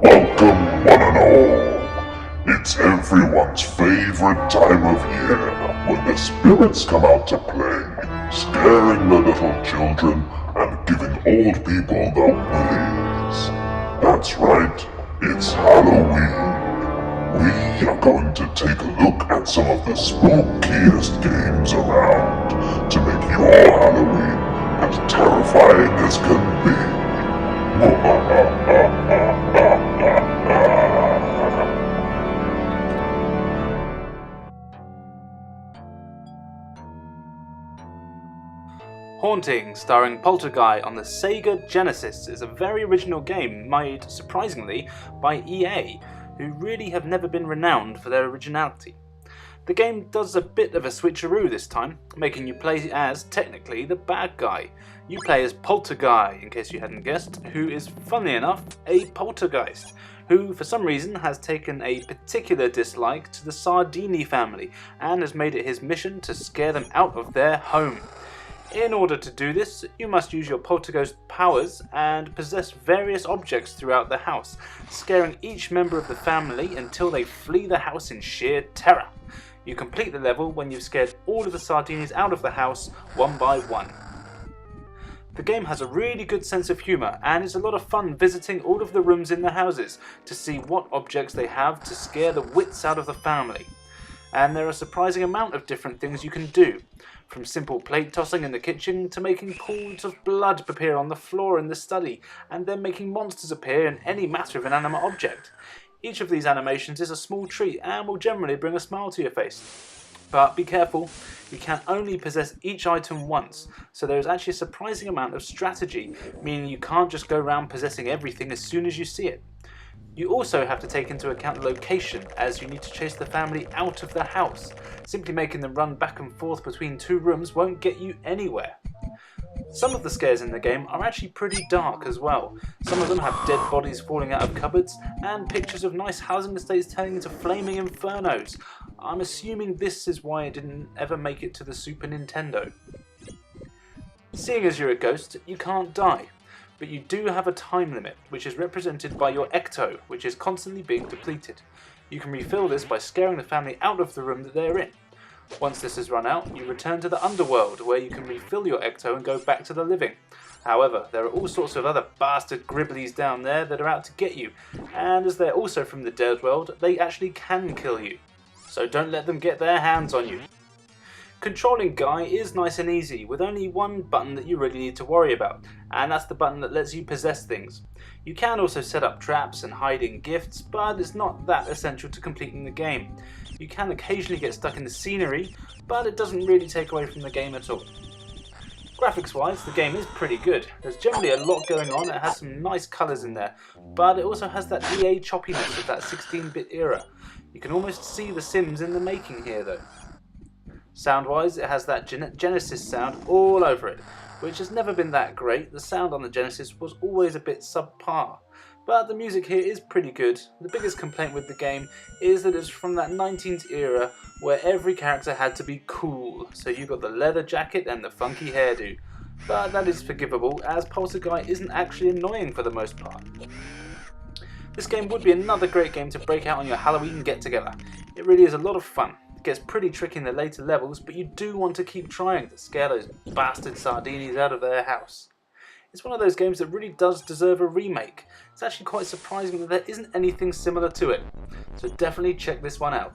Welcome one and all. It's everyone's favorite time of year when the spirits come out to play, scaring the little children and giving old people the willies. That's right, it's Halloween. We are going to take a look at some of the spookiest games around to make your Halloween as terrifying as can be. Haunting, starring Poulterguy on the Sega Genesis, is a very original game made, surprisingly, by EA, who really have never been renowned for their originality. The game does a bit of a switcheroo this time, making you play as, technically, the bad guy. You play as Poulterguy, in case you hadn't guessed, who is, funnily enough, a poltergeist, who for some reason has taken a particular dislike to the Sardini family and has made it his mission to scare them out of their home. In order to do this, you must use your poltergeist powers and possess various objects throughout the house, scaring each member of the family until they flee the house in sheer terror. You complete the level when you've scared all of the Sardinis out of the house, one by one. The game has a really good sense of humour and is a lot of fun visiting all of the rooms in the houses to see what objects they have to scare the wits out of the family. And there are a surprising amount of different things you can do, from simple plate tossing in the kitchen to making pools of blood appear on the floor in the study, and then making monsters appear in any matter of inanimate object. Each of these animations is a small treat and will generally bring a smile to your face. But be careful, you can only possess each item once, so there is actually a surprising amount of strategy, meaning you can't just go around possessing everything as soon as you see it. You also have to take into account the location, as you need to chase the family out of the house. Simply making them run back and forth between two rooms won't get you anywhere. Some of the scares in the game are actually pretty dark as well. Some of them have dead bodies falling out of cupboards and pictures of nice housing estates turning into flaming infernos. I'm assuming this is why it didn't ever make it to the Super Nintendo. Seeing as you're a ghost, you can't die. But you do have a time limit, which is represented by your ecto, which is constantly being depleted. You can refill this by scaring the family out of the room that they're in. Once this has run out, you return to the underworld, where you can refill your ecto and go back to the living. However, there are all sorts of other bastard gribblies down there that are out to get you, and as they're also from the dead world, they actually can kill you. So don't let them get their hands on you. Controlling Guy is nice and easy, with only one button that you really need to worry about, and that's the button that lets you possess things. You can also set up traps and hide in gifts, but it's not that essential to completing the game. You can occasionally get stuck in the scenery, but it doesn't really take away from the game at all. Graphics wise, the game is pretty good. There's generally a lot going on, it has some nice colours in there, but it also has that EA choppiness of that 16-bit era. You can almost see the Sims in the making here though. Sound-wise, it has that Genesis sound all over it, which has never been that great. The sound on the Genesis was always a bit subpar, but the music here is pretty good. The biggest complaint with the game is that it's from that 19th era where every character had to be cool, so you got the leather jacket and the funky hairdo. But that is forgivable, as Poulterguy isn't actually annoying for the most part. This game would be another great game to break out on your Halloween get-together. It really is a lot of fun. Gets pretty tricky in the later levels, but you do want to keep trying to scare those bastard Sardinis out of their house. It's one of those games that really does deserve a remake. It's actually quite surprising that there isn't anything similar to it, so definitely check this one out.